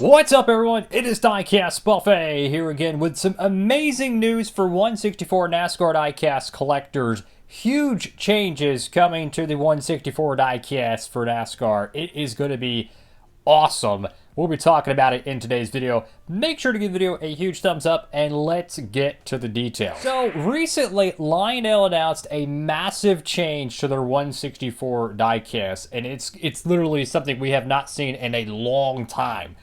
What's up, everyone? It is Diecastbuffet here again with some amazing news for 164 NASCAR Diecast collectors. Huge changes coming to the 164 Diecast for NASCAR. It is going to be awesome. We'll be talking about it in today's video. Make sure to give the video a huge thumbs up and let's get to the details. So recently, Lionel announced a massive change to their 164 diecast, and it's literally something we have not seen in a long time.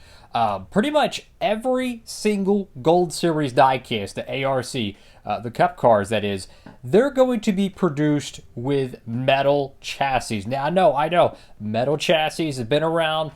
Pretty much every single Gold Series diecast, the ARC, the Cup cars that is, they're going to be produced with metal chassis. Now, I know, metal chassis have been around.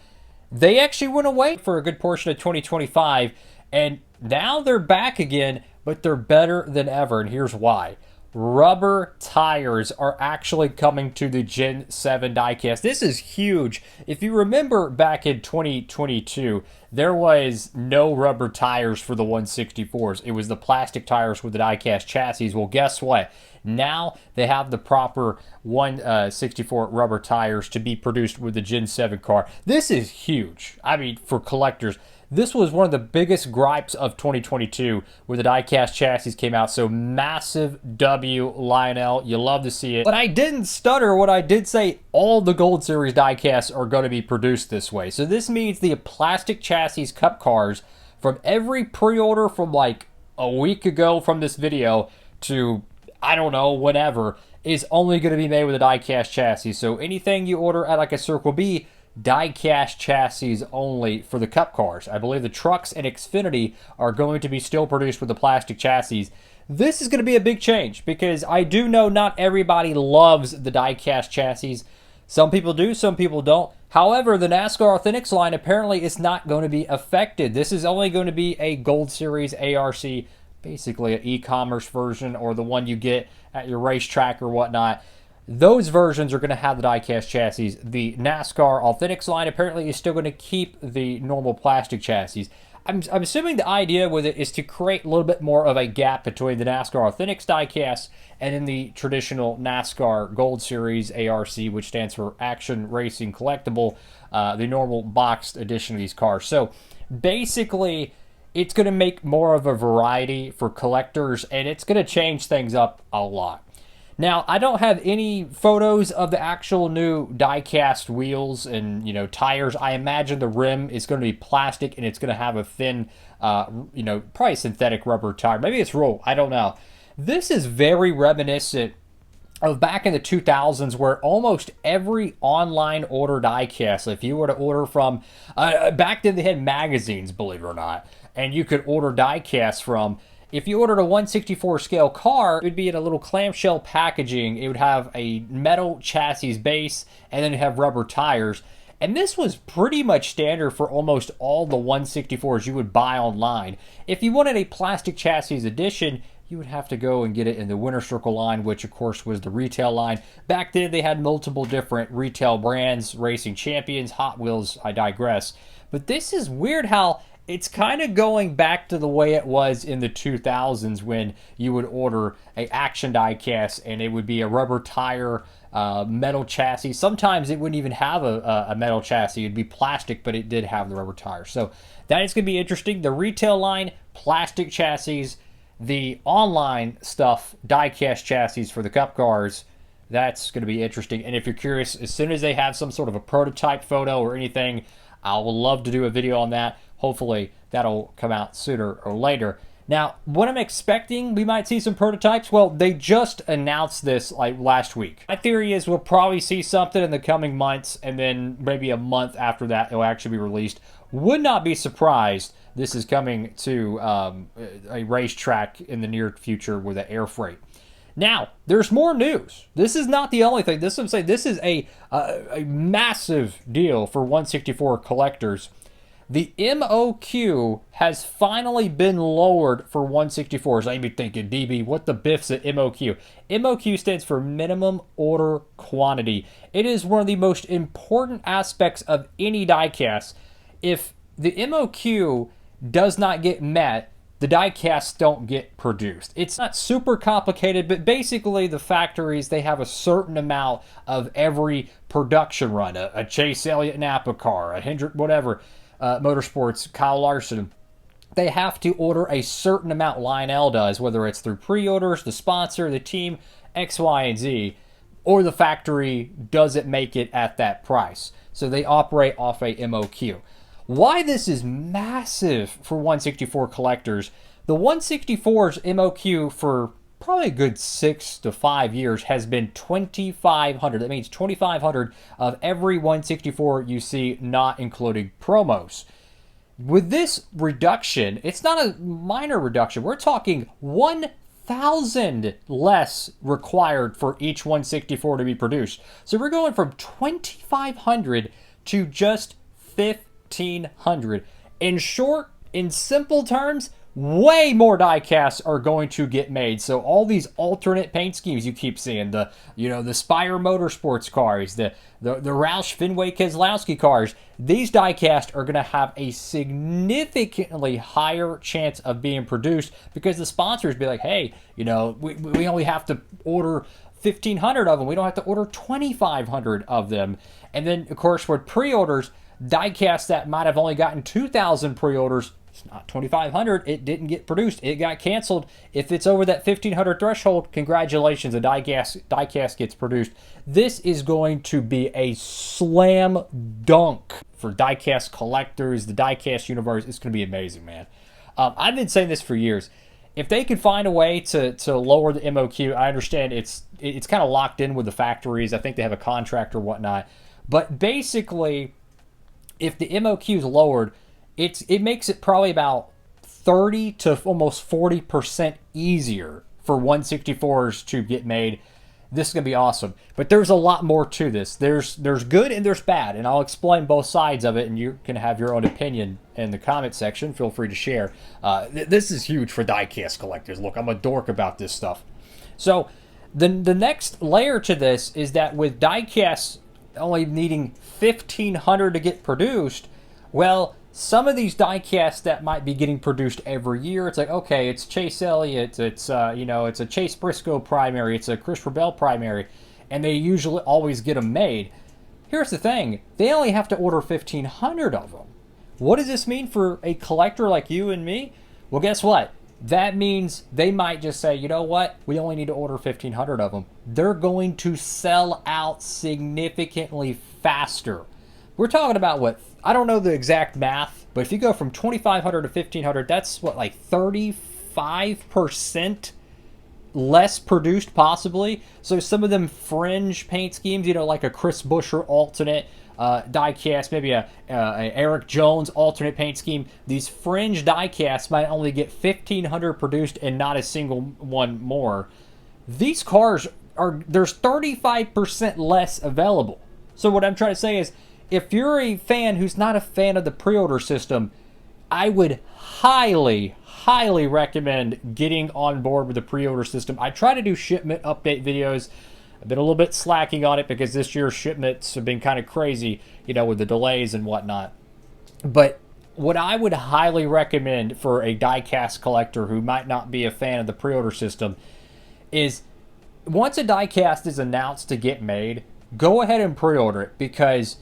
They actually went away for a good portion of 2025, and now they're back again, but they're better than ever, and here's why. Rubber tires are actually coming to the Gen 7 diecast. This is huge. If you remember back in 2022, there was no rubber tires for the 164s. It was the plastic tires with the diecast chassis. Well, guess what? Now they have the proper 164 rubber tires to be produced with the Gen 7 car. This is huge. I mean, for collectors. This was one of the biggest gripes of 2022 where the diecast chassis came out. So massive W, Lionel. You love to see it. But I didn't stutter when I did say all the Gold Series diecasts are going to be produced this way. So this means the plastic chassis Cup cars from every pre-order from like a week ago from this video to, I don't know, whatever, is only going to be made with a diecast chassis. So anything you order at like a Circle B, diecast chassis only for the Cup cars. I believe the trucks and Xfinity are going to be still produced with the plastic chassis. This is going to be a big change because I do know not everybody loves the diecast chassis. Some people do, some people don't. However, the NASCAR Authentics line apparently is not going to be affected. This is only going to be a Gold Series ARC, basically an e-commerce version or the one you get at your racetrack or whatnot. Those versions are going to have the diecast chassis. The NASCAR Authentics line apparently is still going to keep the normal plastic chassis. I'm assuming the idea with it is to create a little bit more of a gap between the NASCAR Authentics diecast and in the traditional NASCAR Gold Series ARC, which stands for Action Racing Collectible, the normal boxed edition of these cars. So basically, it's going to make more of a variety for collectors, and it's going to change things up a lot. Now, I don't have any photos of the actual new diecast wheels and, tires. I imagine the rim is going to be plastic and it's going to have a thin, probably synthetic rubber tire. Maybe it's roll. I don't know. This is very reminiscent of back in the 2000s where almost every online order diecast, if you were to order from, back then they had magazines, believe it or not, and you could order diecasts from. If you ordered a 164 scale car, it would be in a little clamshell packaging. It would have a metal chassis base and then have rubber tires. And this was pretty much standard for almost all the 164s you would buy online. If you wanted a plastic chassis edition, you would have to go and get it in the Winter Circle line, which of course was the retail line. Back then they had multiple different retail brands, Racing Champions, Hot Wheels, I digress. But this is weird how it's kind of going back to the way it was in the 2000s when you would order a action diecast and it would be a rubber tire, metal chassis. Sometimes it wouldn't even have a metal chassis. It'd be plastic, but it did have the rubber tire. So that is going to be interesting. The retail line, plastic chassis. The online stuff, diecast chassis for the Cup cars. That's going to be interesting. And if you're curious, as soon as they have some sort of a prototype photo or anything, I would love to do a video on that. Hopefully that'll come out sooner or later. Now, what I'm expecting, we might see some prototypes. Well, they just announced this like last week. My theory is we'll probably see something in the coming months, and then maybe a month after that it'll actually be released. Would not be surprised this is coming to a racetrack in the near future with an air freight. Now, there's more news. This is not the only thing. This is a massive deal for 164 collectors. The MOQ has finally been lowered for 164s. I may be thinking, DB, what the biff's at MOQ? MOQ stands for minimum order quantity. It is one of the most important aspects of any diecast. If the MOQ does not get met, the diecasts don't get produced. It's not super complicated, but basically the factories, they have a certain amount of every production run. A Chase Elliott Napa car, a Hendrick, whatever. Motorsports, Kyle Larson, they have to order a certain amount. Lionel does, whether it's through pre-orders, the sponsor, the team, X, Y, and Z, or the factory doesn't make it at that price. So they operate off a MOQ. Why this is massive for 164 collectors, the 164's MOQ for probably a good 6 to 5 years has been 2,500. That means 2,500 of every 164 you see, not including promos. With this reduction, it's not a minor reduction. We're talking 1,000 less required for each 164 to be produced. So we're going from 2,500 to just 1,500. In short, in simple terms, way more diecasts are going to get made. So all these alternate paint schemes you keep seeing, the Spire Motorsports cars, the Roush Fenway Keselowski cars, these diecasts are going to have a significantly higher chance of being produced because the sponsors be like, hey, we only have to order 1,500 of them. We don't have to order 2,500 of them. And then, of course, with pre-orders, diecasts that might have only gotten 2,000 pre-orders, it's not 2,500. It didn't get produced. It got canceled. If it's over that 1,500 threshold, congratulations, a diecast gets produced. This is going to be a slam dunk for diecast collectors. The diecast universe is going to be amazing, man. I've been saying this for years. If they could find a way to lower the MOQ, I understand it's kind of locked in with the factories. I think they have a contract or whatnot. But basically, if the MOQ is lowered, it makes it probably about 30 to almost 40% easier for 164s to get made. This is going to be awesome. But there's a lot more to this. There's good and there's bad, and I'll explain both sides of it, and you can have your own opinion in the comment section. Feel free to share. This is huge for diecast collectors. Look, I'm a dork about this stuff. So the next layer to this is that with diecasts only needing 1,500 to get produced, well, some of these diecasts that might be getting produced every year, it's like, okay, it's Chase Elliott, it's a Chase Briscoe primary, it's a Christopher Bell primary, and they usually always get them made. Here's the thing, they only have to order 1,500 of them. What does this mean for a collector like you and me? Well, guess what? That means they might just say, you know what, we only need to order 1,500 of them. They're going to sell out significantly faster. We're talking about what, I don't know the exact math, but if you go from 2,500 to 1,500, that's what, like 35% less produced possibly. So some of them fringe paint schemes, like a Chris Buescher alternate diecast, maybe a Eric Jones alternate paint scheme. These fringe diecasts might only get 1,500 produced and not a single one more. These cars there's 35% less available. So what I'm trying to say is, if you're a fan who's not a fan of the pre-order system, I would highly, highly recommend getting on board with the pre-order system. I try to do shipment update videos. I've been a little bit slacking on it because this year's shipments have been kind of crazy, with the delays and whatnot. But what I would highly recommend for a diecast collector who might not be a fan of the pre-order system is, once a diecast is announced to get made, go ahead and pre-order it, because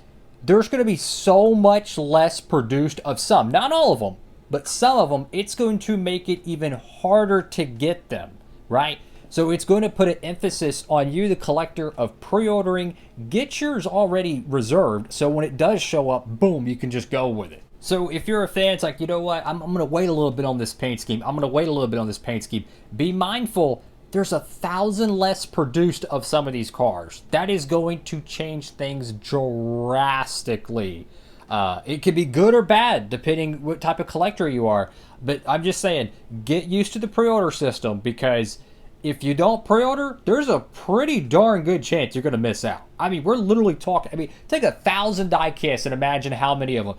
there's going to be so much less produced of some. Not all of them, but some of them. It's going to make it even harder to get them, right? So it's going to put an emphasis on you, the collector, of pre-ordering. Get yours already reserved, so when it does show up, boom, you can just go with it. So if you're a fan, it's like, you know what, I'm going to wait a little bit on this paint scheme. I'm going to wait a little bit on this paint scheme. Be mindful, there's 1,000 less produced of some of these cars. That is going to change things drastically. It could be good or bad, depending what type of collector you are. But I'm just saying, get used to the pre-order system, because if you don't pre-order, there's a pretty darn good chance you're going to miss out. I mean, we're literally talking, take 1,000 diecasts and imagine how many of them.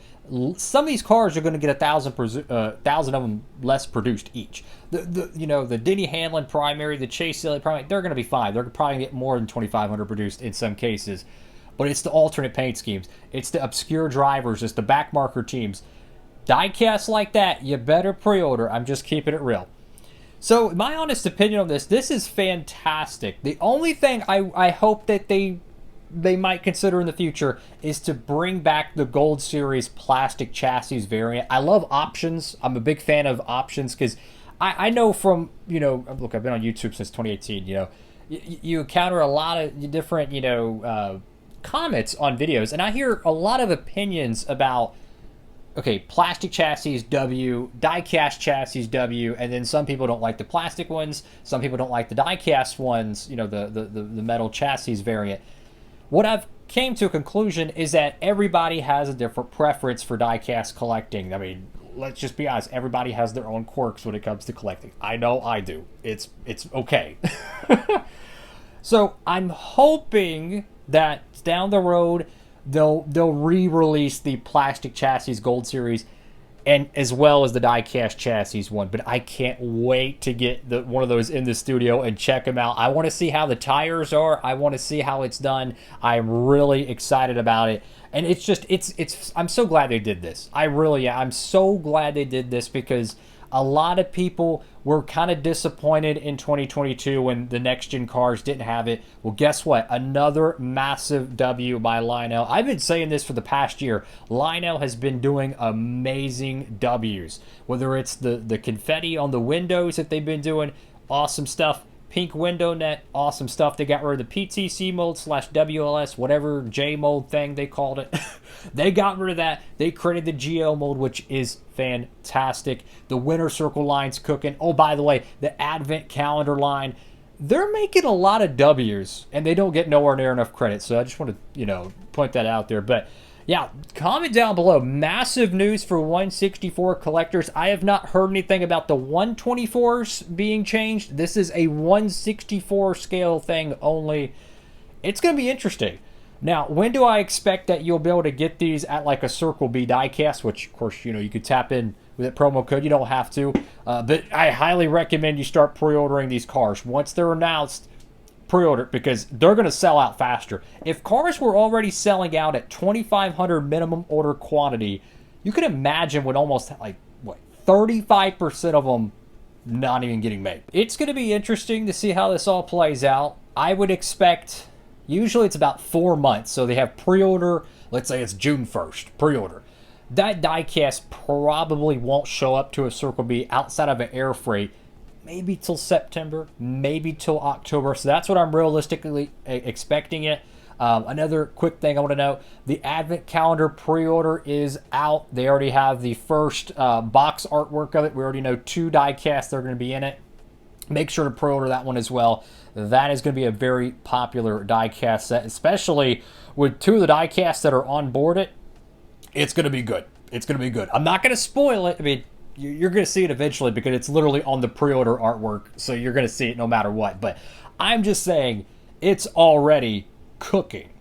Some of these cars are going to get 1,000 of them less produced each. The Denny Hamlin primary, the Chase Elliott primary, they're going to be fine. They're probably going to get more than 2,500 produced in some cases. But it's the alternate paint schemes. It's the obscure drivers. It's the backmarker teams. Diecasts like that, you better pre-order. I'm just keeping it real. So my honest opinion on this is fantastic. The only thing I hope that they they might consider in the future is to bring back the Gold Series plastic chassis variant. I love options. I'm a big fan of options because I know from, look, I've been on YouTube since 2018, you encounter a lot of different, comments on videos, and I hear a lot of opinions about, okay, plastic chassis W, die-cast chassis W, and then some people don't like the plastic ones, some people don't like the die-cast ones, the metal chassis variant. What I've came to a conclusion is that everybody has a different preference for die-cast collecting. I mean, let's just be honest, everybody has their own quirks when it comes to collecting. I know I do. It's okay. So I'm hoping that down the road they'll re-release the plastic chassis Gold Series, and as well as the die-cast chassis one. But I can't wait to get one of those in the studio and check them out. I want to see how the tires are. I want to see how it's done. I'm really excited about it. And I'm so glad they did this. I'm so glad they did this, because a lot of people were kind of disappointed in 2022 when the next-gen cars didn't have it. Well, guess what? Another massive W by Lionel. I've been saying this for the past year. Lionel has been doing amazing Ws. Whether it's the confetti on the windows that they've been doing, awesome stuff. Pink window net, awesome stuff. They got rid of the PTC mold / WLS, whatever J mold thing they called it. They got rid of that. They created the GL mold, which is fantastic. The winter circle line's cooking. Oh, by the way, the advent calendar line, they're making a lot of W's, and they don't get nowhere near enough credit. So I just want to, point that out there. But yeah, comment down below. Massive news for 164 collectors. I have not heard anything about the 124s being changed. This is a 164 scale thing only. It's going to be interesting. Now, when do I expect that you'll be able to get these at like a Circle B diecast, which, of course, you could tap in with that promo code. You don't have to. But I highly recommend you start pre-ordering these cars. Once they're announced, pre-order, because they're going to sell out faster. If cars were already selling out at 2,500 minimum order quantity, you can imagine with almost 35% of them not even getting made. It's going to be interesting to see how this all plays out. I would expect, usually it's about 4 months, so they have pre-order, let's say it's June 1st, pre-order. That diecast probably won't show up to a Circle B outside of an air freight maybe till September, maybe till October. So that's what I'm realistically expecting it. Another quick thing I want to know, the Advent Calendar pre-order is out. They already have the first box artwork of it. We already know 2 die-casts that are going to be in it. Make sure to pre-order that one as well. That is going to be a very popular die-cast set, especially with 2 of the die-casts that are on board it. It's going to be good. It's going to be good. I'm not going to spoil it. I mean, you're going to see it eventually because it's literally on the pre-order artwork, so you're going to see it no matter what. But I'm just saying, it's already cooking.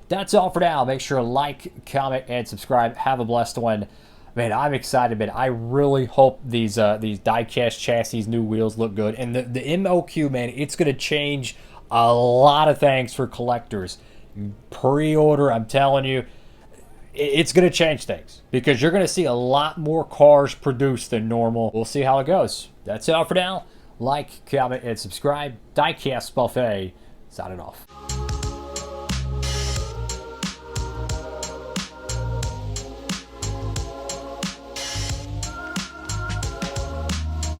That's all for now. Make sure to like, comment, and subscribe. Have a blessed one. Man, I'm excited, man. I really hope these die-cast chassis, new wheels look good. And the MOQ, man, it's going to change a lot of things for collectors. Pre-order, I'm telling you, it's going to change things because you're going to see a lot more cars produced than normal. We'll see how it goes. That's all for now. Like, comment, and subscribe. Diecastbuffet signing off.